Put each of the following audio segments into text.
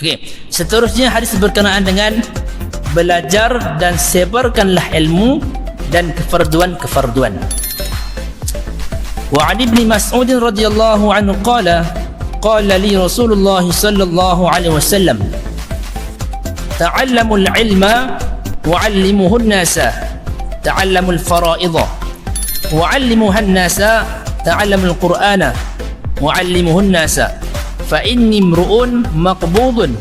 Okey, seterusnya hadis berkenaan dengan belajar dan sebarkanlah ilmu dan kefarduan-kefarduan. Wa 'an Ibnu Mas'ud radhiyallahu anhu qala li Rasulullah sallallahu alaihi wasallam ta'allamul ilma wa 'allimuhu an-nasa ta'allamul fara'idha wa 'allimuha an-nasa ta'allamul qur'ana wa 'allimuhu an-nasa fa inni imru'un maqbudun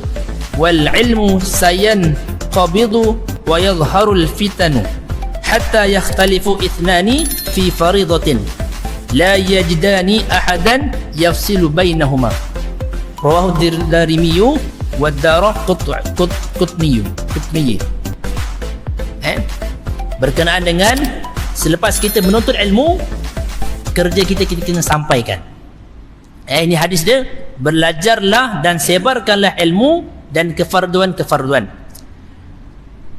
wal 'ilmu sayanqabidu wa yadhharul fitanu hatta yakhtalifu ithnani fi faridatin la yajidani ahadan yafsilu bainahuma. Rawahu Darimi wa Daraqutni. Berkenaan dengan selepas kita menuntut ilmu, kerja kita kena sampaikan. Ini hadis dia, belajarlah dan sebarkanlah ilmu dan kefarduan-kefarduan.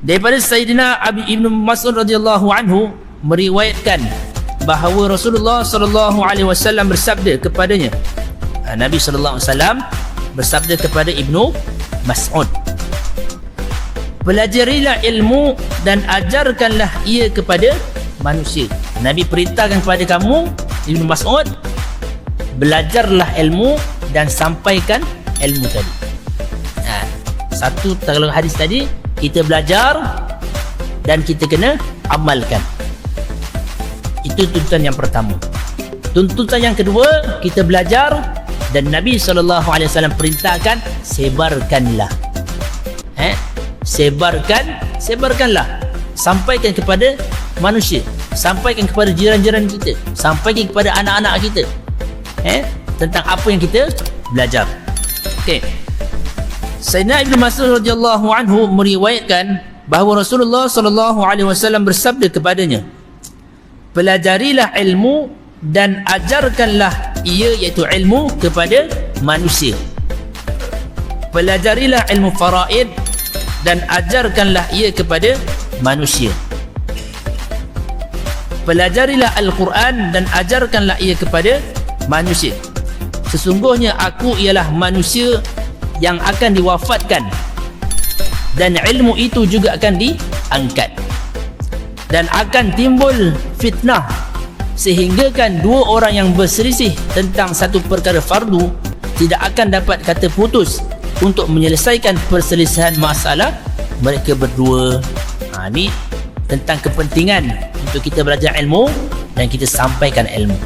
Daripada Sayyidina Ibnu Mas'ud radhiyallahu anhu meriwayatkan bahawa Rasulullah sallallahu alaihi wasallam bersabda kepadanya, Nabi sallallahu alaihi wasallam bersabda kepada Ibnu Mas'ud, pelajarilah ilmu dan ajarkanlah ia kepada manusia. Nabi perintahkan kepada kamu, Ibnu Mas'ud, belajarlah ilmu dan sampaikan ilmu tadi. Satu, kalau hadis tadi, kita belajar dan kita kena amalkan. Itu tuntutan yang pertama. Tuntutan yang kedua, kita belajar dan Nabi SAW perintahkan, sebarkanlah. Sebarkanlah. Sampaikan kepada manusia, sampaikan kepada jiran-jiran kita, sampaikan kepada anak-anak kita tentang apa yang kita belajar. Okey. Sayyidina Ibnu Mas'ud radhiyallahu anhu meriwayatkan bahawa Rasulullah SAW bersabda kepadanya, pelajarilah ilmu dan ajarkanlah ia, iaitu ilmu, kepada manusia. Pelajarilah ilmu faraid dan ajarkanlah ia kepada manusia. Pelajarilah Al-Quran dan ajarkanlah ia kepada manusia. Sesungguhnya aku ialah manusia yang akan diwafatkan dan ilmu itu juga akan diangkat, dan akan timbul fitnah sehinggakan dua orang yang berselisih tentang satu perkara fardu tidak akan dapat kata putus untuk menyelesaikan perselisihan masalah mereka berdua. Ini tentang kepentingan untuk kita belajar ilmu dan kita sampaikan ilmu.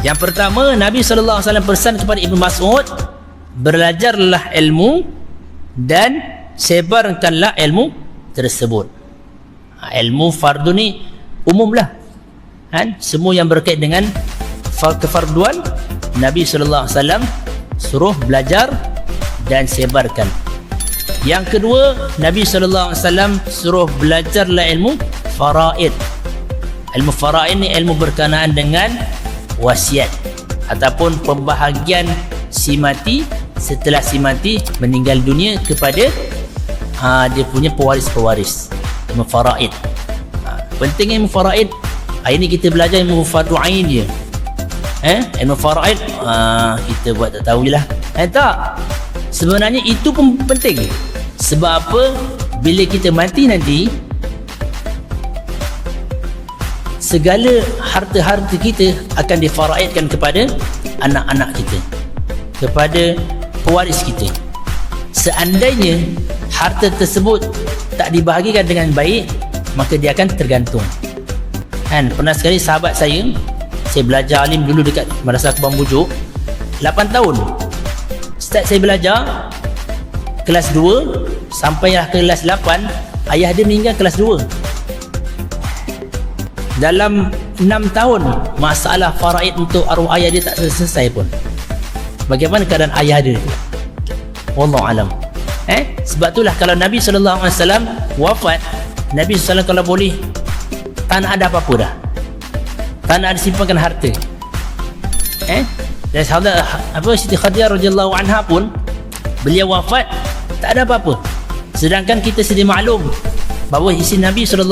Yang pertama, Nabi SAW pesan kepada Ibnu Mas'ud, belajarlah ilmu dan sebarkanlah ilmu tersebut. Ilmu fardu ni umumlah, semua yang berkait dengan kefarduan, Nabi SAW suruh belajar dan sebarkan. Yang kedua, Nabi SAW suruh belajarlah ilmu faraid. Ilmu faraid ni ilmu berkenaan dengan wasiat ataupun pembahagian si mati setelah si mati meninggal dunia kepada dia punya pewaris-pewaris. Ilmu faraid. Penting ilmu faraid. Hari ni kita belajar ilmu fardu ain je. Ilmu faraid kita buat tak tahulah. Tak. Sebenarnya itu pun penting. Sebab apa? Bila kita mati nanti, segala harta-harta kita akan difaraidkan kepada anak-anak kita, kepada pewaris kita. Seandainya harta tersebut tak dibahagikan dengan baik, maka dia akan tergantung. Pernah sekali sahabat saya belajar alim dulu dekat Madrasah Kebang Bujuk, 8 tahun. Start saya belajar kelas 2 sampailah kelas 8, ayah dia meninggal kelas 2. Dalam 6 tahun masalah faraid untuk arwah ayah dia tak selesai pun. Bagaimana keadaan ayah dia? Wallahu alam. Sebab itulah kalau Nabi SAW wafat, Nabi SAW kalau boleh tak nak ada apa-apa dah, tak nak ada simpankan harta. Dan sahabat Siti Khadijah radhiyallahu anha pun, beliau wafat tak ada apa-apa. Sedangkan kita sedia maklum bahawa isteri Nabi SAW,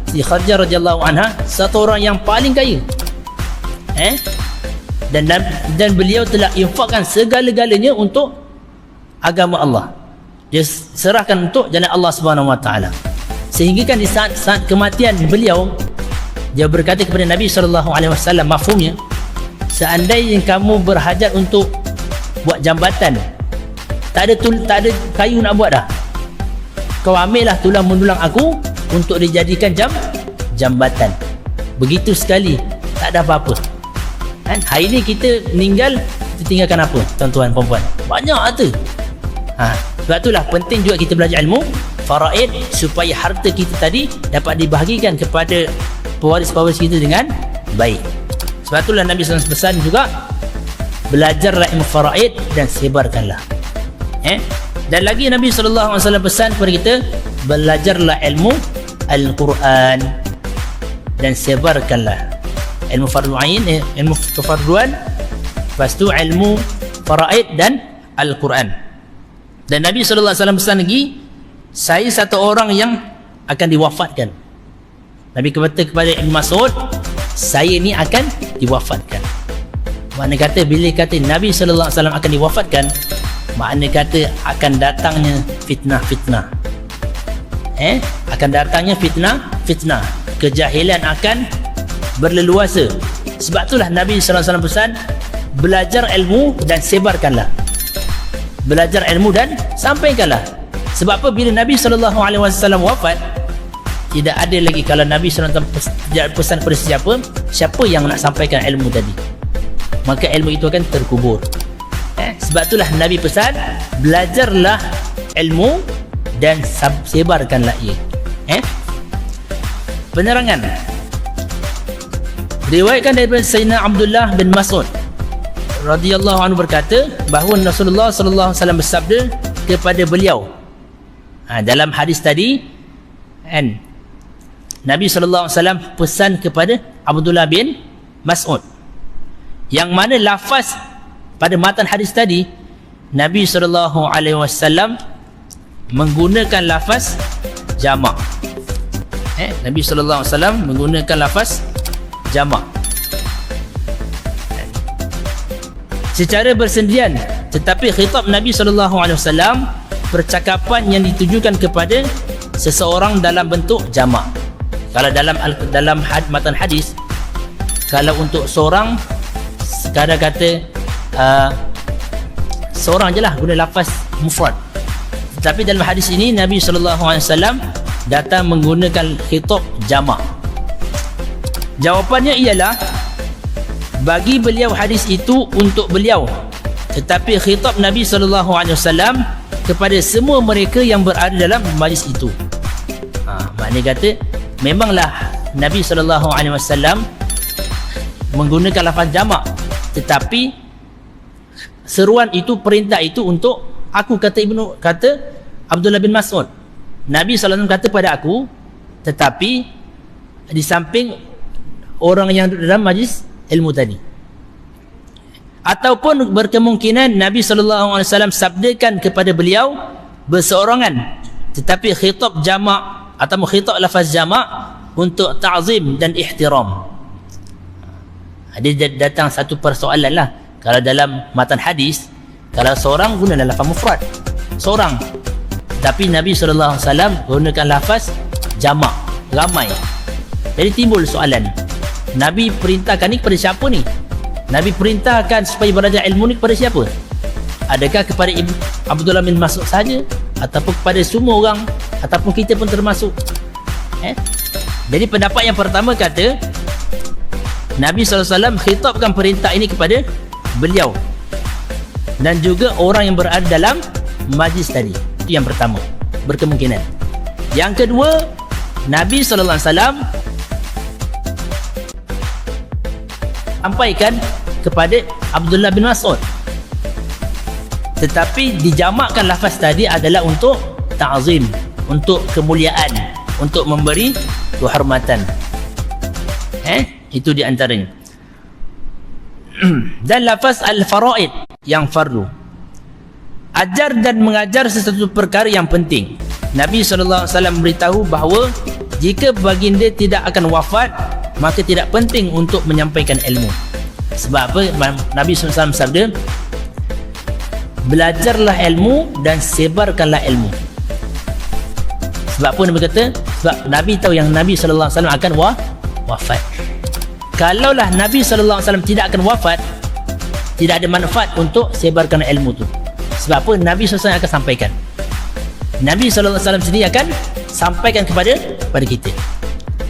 Siti Khadijah radhiyallahu anha, satu orang yang paling kaya. Dan beliau telah infakkan segala-galanya untuk agama Allah. Dia serahkan untuk jalan Allah Subhanahu Wa Taala. Sehingga kan di saat kematian beliau, dia berkata kepada Nabi SAW, mafhumnya, seandainya kamu berhajat untuk buat jambatan, tak ada kayu nak buat dah, kau ambillah tulang menulang aku untuk dijadikan jambatan. Begitu sekali, tak ada apa-apa. Hari ni kita meninggal, kita tinggalkan apa, tuan-tuan, perempuan? Banyak tu. Sebab itulah penting juga kita belajar ilmu faraid, supaya harta kita tadi dapat dibahagikan kepada pewaris-pewaris kita dengan baik. Sebab itulah Nabi SAW pesan juga, belajarlah ilmu faraid dan sebarkanlah. Dan lagi Nabi SAW pesan kepada kita, belajarlah ilmu Al-Quran dan sebarkanlah. Ilmu fardu ain, ilmu kefarduan, lepas tu ilmu faraid dan Al-Quran. Dan Nabi SAW pesan lagi, saya satu orang yang akan diwafatkan. Nabi kata kepada Ibn Mas'ud, saya ni akan diwafatkan. Makna kata, bila kata Nabi SAW akan diwafatkan, makna kata akan datangnya fitnah-fitnah. Akan datangnya fitnah. Kejahilan akan berleluasa. Sebab itulah Nabi SAW pesan, belajar ilmu dan sebarkanlah. Belajar ilmu dan sampaikanlah. Sebab apa? Bila Nabi SAW wafat, tidak ada lagi, kalau Nabi SAW pesan kepada siapa yang nak sampaikan ilmu tadi, maka ilmu itu akan terkubur. Sebab itulah Nabi pesan, belajarlah ilmu dan sebarkanlah ia. Penerangan diriwayatkan daripada Sayyidina Abdullah bin Mas'ud radhiyallahu anhu berkata bahawa Rasulullah sallallahu alaihi wasallam bersabda kepada beliau, dalam hadis tadi, Nabi sallallahu alaihi wasallam pesan kepada Abdullah bin Mas'ud, yang mana lafaz pada matan hadis tadi Nabi sallallahu alaihi wasallam menggunakan lafaz jamak. Nabi sallallahu alaihi wasallam menggunakan lafaz jamak secara bersendirian, tetapi khitab Nabi SAW percakapan yang ditujukan kepada seseorang dalam bentuk jamak. Kalau dalam matan hadis, kalau untuk seorang, sekadar kata seorang je lah, guna lafaz mufrad. Tetapi dalam hadis ini Nabi SAW datang menggunakan khitab jamak. Jawapannya ialah, bagi beliau hadis itu untuk beliau, tetapi khitab Nabi SAW kepada semua mereka yang berada dalam majlis itu. Maknanya kata, memanglah Nabi SAW menggunakan lafaz jamak, tetapi seruan itu, perintah itu untuk aku, kata Abdullah bin Mas'ud. Nabi SAW kata pada aku, tetapi di samping orang yang duduk dalam majlis ilmu tadi. Ataupun berkemungkinan Nabi SAW sabdakan kepada beliau berseorangan, tetapi khitab jamak atau khitab lafaz jamak untuk ta'zim dan ihtiram. Dia datang satu persoalan lah. Kalau dalam matan hadis, kalau seorang gunakan lafaz mufrad, seorang, tapi Nabi SAW gunakan lafaz jamak, ramai. Jadi timbul soalan, Nabi perintahkan ni kepada siapa ni? Nabi perintahkan supaya belajar ilmu ni kepada siapa? Adakah kepada Abdullah bin Mas'ud saja, ataupun kepada semua orang, ataupun kita pun termasuk? Jadi pendapat yang pertama kata, Nabi SAW khitabkan perintah ini kepada beliau dan juga orang yang berada dalam majlis tadi. Itu yang pertama, berkemungkinan. Yang kedua, Nabi SAW sampaikan kepada Abdullah bin Mas'ud, tetapi dijamakkan lafaz tadi adalah untuk ta'zim, untuk kemuliaan, untuk memberi kehormatan. Itu di antaranya. Dan lafaz al-faraid yang fardu, ajar dan mengajar sesuatu perkara yang penting. Nabi SAW beritahu bahawa jika baginda tidak akan wafat, maka tidak penting untuk menyampaikan ilmu. Sebab apa? Nabi SAW sabda, belajarlah ilmu dan sebarkanlah ilmu. Sebab apa Nabi kata? Sebab Nabi tahu yang Nabi SAW akan wafat. Kalaulah Nabi SAW tidak akan wafat, tidak ada manfaat untuk sebarkan ilmu tu. Sebab apa? Nabi SAW akan sampaikan. Nabi SAW sendiri akan sampaikan kepada kita.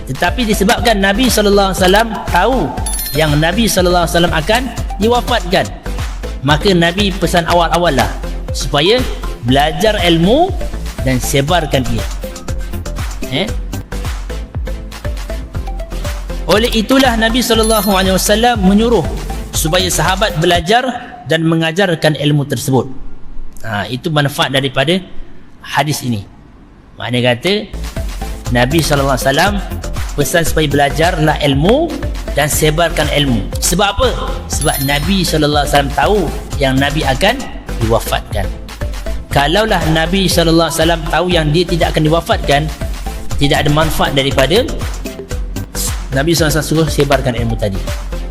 Tetapi disebabkan Nabi SAW tahu yang Nabi SAW akan diwafatkan, maka Nabi pesan awal-awal lah supaya belajar ilmu dan sebarkan ia. Oleh itulah Nabi SAW menyuruh supaya sahabat belajar dan mengajarkan ilmu tersebut. Itu manfaat daripada hadis ini. Maknanya kata Nabi SAW pesan supaya belajarlah ilmu dan sebarkan ilmu. Sebab apa? Sebab Nabi SAW tahu yang Nabi akan diwafatkan. Kalaulah Nabi SAW tahu yang dia tidak akan diwafatkan, tidak ada manfaat daripada Nabi SAW suruh sebarkan ilmu tadi.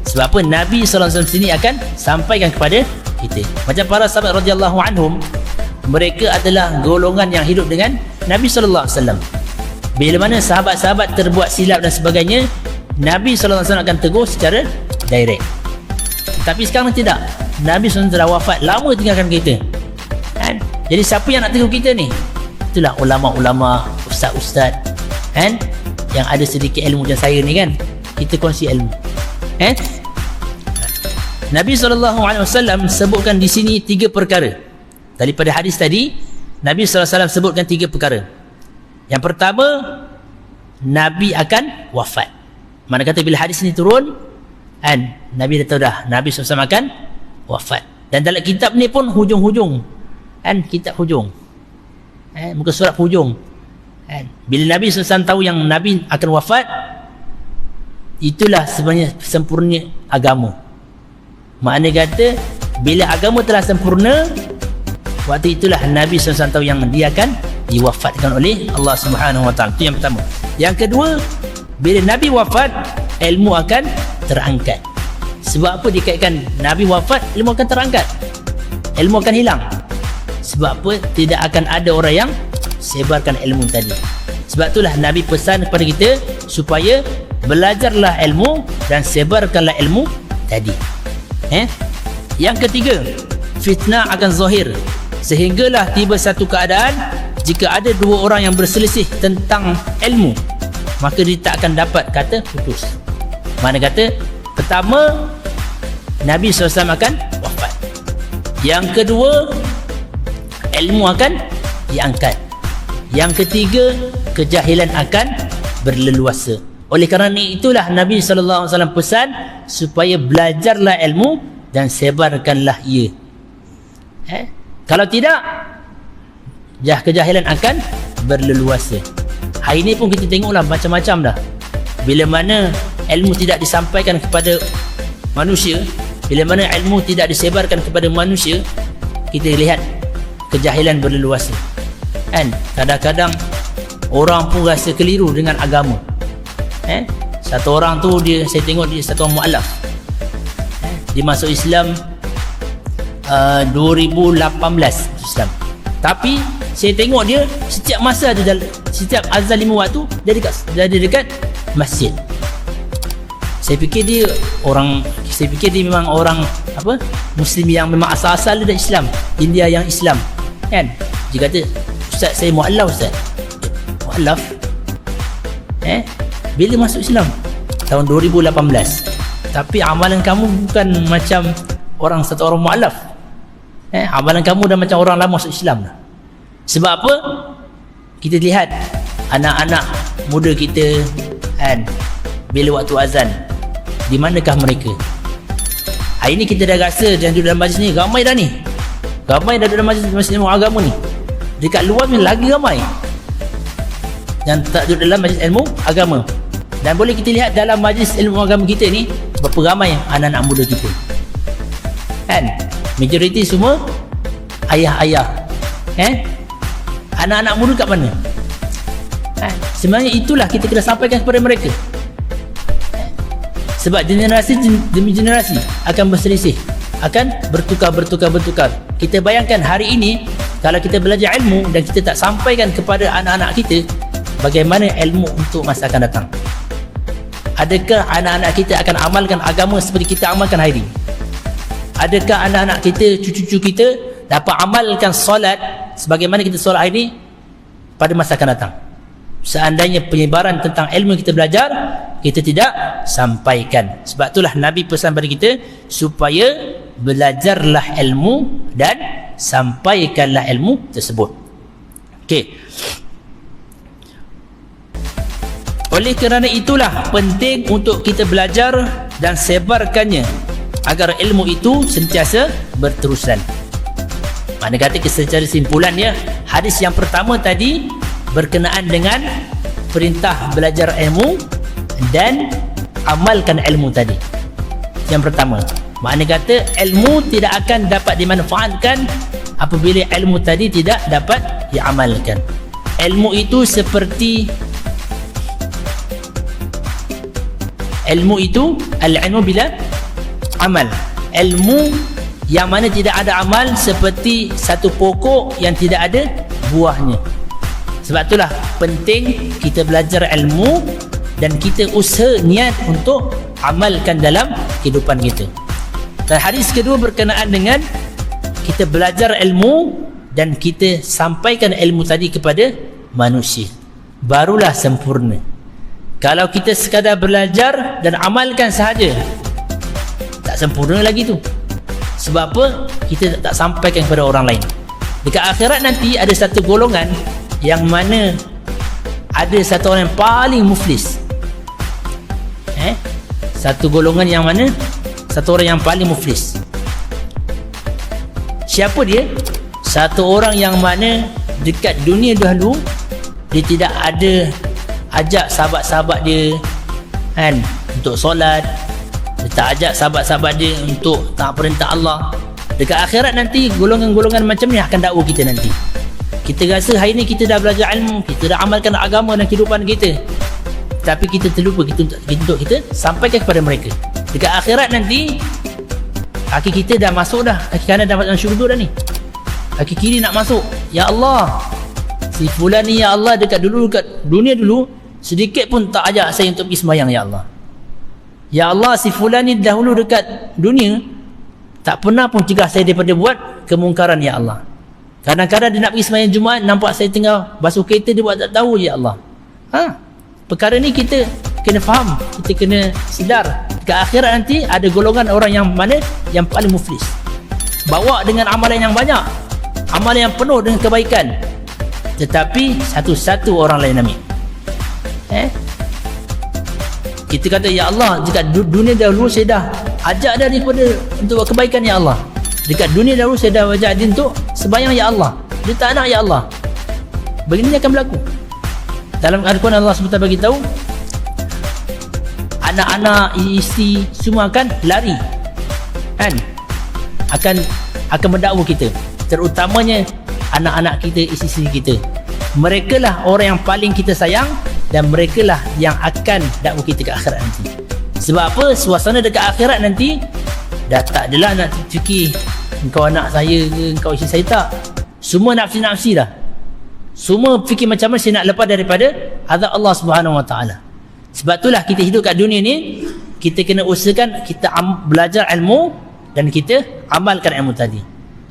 Sebab apa? Nabi SAW sendiri akan sampaikan kepada kita. Macam para sahabat radhiyallahu anhum, mereka adalah golongan yang hidup dengan Nabi SAW. Bila mana sahabat-sahabat terbuat silap dan sebagainya, Nabi SAW akan tegur secara direct. Tapi sekarang tidak. Nabi SAW telah wafat, lama tinggalkan kita, kan? Jadi siapa yang nak tegur kita ni? Itulah ulama-ulama, ustaz-ustaz, kan? Yang ada sedikit ilmu macam saya ni, kan? Kita kongsi ilmu, kan? Nabi SAW sebutkan di sini 3 perkara. Daripada hadis tadi, Nabi SAW sebutkan 3 perkara. Yang pertama, Nabi akan wafat. Mana kata bila hadis ni turun, kan, Nabi dah tahu dah Nabi SAW akan wafat. Dan dalam kitab ni pun hujung-hujung, kan, kitab hujung, muka surat hujung, kan, bila Nabi SAW tahu yang Nabi akan wafat, itulah sebenarnya sempurna agama. Maknanya kata bila agama telah sempurna, waktu itulah Nabi SAW tahu yang dia akan diwafatkan oleh Allah Subhanahu Wa Taala. Itu yang pertama. Yang kedua, bila Nabi wafat, ilmu akan terangkat. Sebab apa dikaitkan Nabi wafat, ilmu akan terangkat, ilmu akan hilang. Sebab apa? Tidak akan ada orang yang sebarkan ilmu tadi. Sebab itulah Nabi pesan kepada kita supaya belajarlah ilmu dan sebarkanlah ilmu tadi. Yang ketiga, fitnah akan zahir, sehinggalah tiba satu keadaan jika ada 2 orang yang berselisih tentang ilmu, maka dia tak akan dapat kata putus. Mana kata pertama, Nabi SAW akan wafat. Yang kedua, ilmu akan diangkat. Yang ketiga, kejahilan akan berleluasa. Oleh kerana itulah Nabi SAW pesan supaya belajarlah ilmu dan sebarkanlah ia. Kalau tidak, kejahilan akan berleluasa. Hari ini pun kita tengoklah macam-macam dah. Bila mana ilmu tidak disampaikan kepada manusia, bila mana ilmu tidak disebarkan kepada manusia, kita lihat kejahilan berleluasa, kan? Kadang-kadang orang pun rasa keliru dengan agama. Satu orang tu saya tengok dia satu orang mu'alaf, dia masuk Islam 2018 Islam. Tapi saya tengok dia setiap masa ada setiap azan 5 waktu dia dekat masjid. Saya fikir dia memang orang Muslim yang memang asal-asal dia dari Islam, India yang Islam, kan? Dia kata, "Ustaz, saya mu'alaf, Ustaz." Mu'alaf? Bila masuk Islam? Tahun 2018. Tapi amalan kamu bukan macam satu orang mu'alaf. Amalan kamu dah macam orang lama masuk Islam dah. Sebab apa? Kita lihat anak-anak muda kita, kan, bila waktu azan, di manakah mereka? Hari ni kita dah rasa yang duduk dalam majlis ni ramai dah ni. Ramai dah duduk dalam majlis ilmu agama ni. Dekat luar ni lagi ramai yang tak duduk dalam majlis ilmu agama. Dan boleh kita lihat dalam majlis ilmu agama kita ni, berapa ramai anak-anak muda kita, kan? Majoriti semua ayah-ayah. Anak-anak muda kat mana? Sebenarnya itulah kita kena sampaikan kepada mereka. Sebab generasi demi generasi akan berselisih, akan bertukar. Kita bayangkan hari ini kalau kita belajar ilmu dan kita tak sampaikan kepada anak-anak kita, bagaimana ilmu untuk masa akan datang? Adakah anak-anak kita akan amalkan agama seperti kita amalkan hari ini? Adakah anak-anak kita, cucu-cucu kita dapat amalkan solat sebagaimana kita solat hari ini pada masa akan datang? Seandainya penyebaran tentang ilmu yang kita belajar kita tidak sampaikan. Sebab itulah Nabi pesan pada kita supaya belajarlah ilmu dan sampaikanlah ilmu tersebut. Okey. Oleh kerana itulah penting untuk kita belajar dan sebarkannya agar ilmu itu sentiasa berterusan. Mana kata secara simpulannya, hadis yang pertama tadi berkenaan dengan perintah belajar ilmu dan amalkan ilmu tadi. Yang pertama, makna kata ilmu tidak akan dapat dimanfaatkan apabila ilmu tadi tidak dapat diamalkan. Ilmu itu seperti al-ilmu bila amal. Ilmu yang mana tidak ada amal seperti satu pokok yang tidak ada buahnya. Sebab itulah penting kita belajar ilmu dan kita usaha niat untuk amalkan dalam kehidupan kita. Dan hadis kedua berkenaan dengan kita belajar ilmu dan kita sampaikan ilmu tadi kepada manusia, barulah sempurna. Kalau kita sekadar belajar dan amalkan sahaja, tak sempurna lagi tu. Sebab apa? Kita tak sampaikan kepada orang lain. Dekat akhirat nanti ada satu golongan yang mana ada satu orang yang paling muflis. Satu golongan yang mana? Satu orang yang paling muflis. Siapa dia? Satu orang yang mana dekat dunia dahulu dia tidak ada ajak sahabat-sahabat dia untuk solat, dia tak ajak sahabat-sahabat dia untuk taat perintah Allah. Dekat akhirat nanti golongan-golongan macam ni akan dakwa kita nanti. Kita rasa hari ni kita dah belajar ilmu, kita dah amalkan agama dan kehidupan kita, tapi kita terlupa untuk kita sampaikan kepada mereka. Dekat akhirat nanti kaki kita dah masuk dah, kaki kanan dah masuk syurga dah ni, kaki kiri nak masuk. Ya Allah, si fulan ni ya Allah dekat dunia dulu sedikit pun tak ajak saya untuk pergi sembahyang ya Allah. Ya Allah, si fulan ni dahulu dekat dunia tak pernah pun cegah saya daripada buat kemungkaran ya Allah. Kadang-kadang dia nak pergi sembahyang Jumaat, nampak saya tengah basuh kereta, dia buat tak tahu ya Allah. Perkara ni kita kena faham, kita kena sedar. Dekat akhirat nanti ada golongan orang yang mana yang paling muflis, bawa dengan amalan yang banyak, amalan yang penuh dengan kebaikan, tetapi satu-satu orang lain ambil. Kita kata ya Allah, dekat dunia dahulu saya dah ajak dia daripada untuk buat kebaikan ya Allah. Dekat dunia dahulu saya dah ajak dia untuk sembahyang ya Allah, dia tak nak ya Allah. Begini akan berlaku. Dalam Al-Quran Allah SWT bagi tahu, anak-anak, isteri semua akan lari, akan mendakwa kita, terutamanya anak-anak kita, isteri kita. Mereka lah orang yang paling kita sayang dan mereka lah yang akan dakwa kita ke akhirat nanti. Sebab apa? Suasana dekat akhirat nanti dah tak adalah nak fikir engkau anak saya ke, engkau isteri saya, tak. Semua nafsi-nafsi dah. Semua fikir macam mana saya nak lepas daripada azab Allah Subhanahu Wa Taala. Sebab itulah kita hidup kat dunia ni, kita kena usahakan kita belajar ilmu dan kita amalkan ilmu tadi.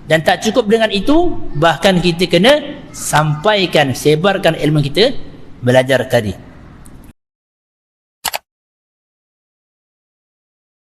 Dan tak cukup dengan itu, bahkan kita kena sampaikan, sebarkan ilmu kita belajar tadi.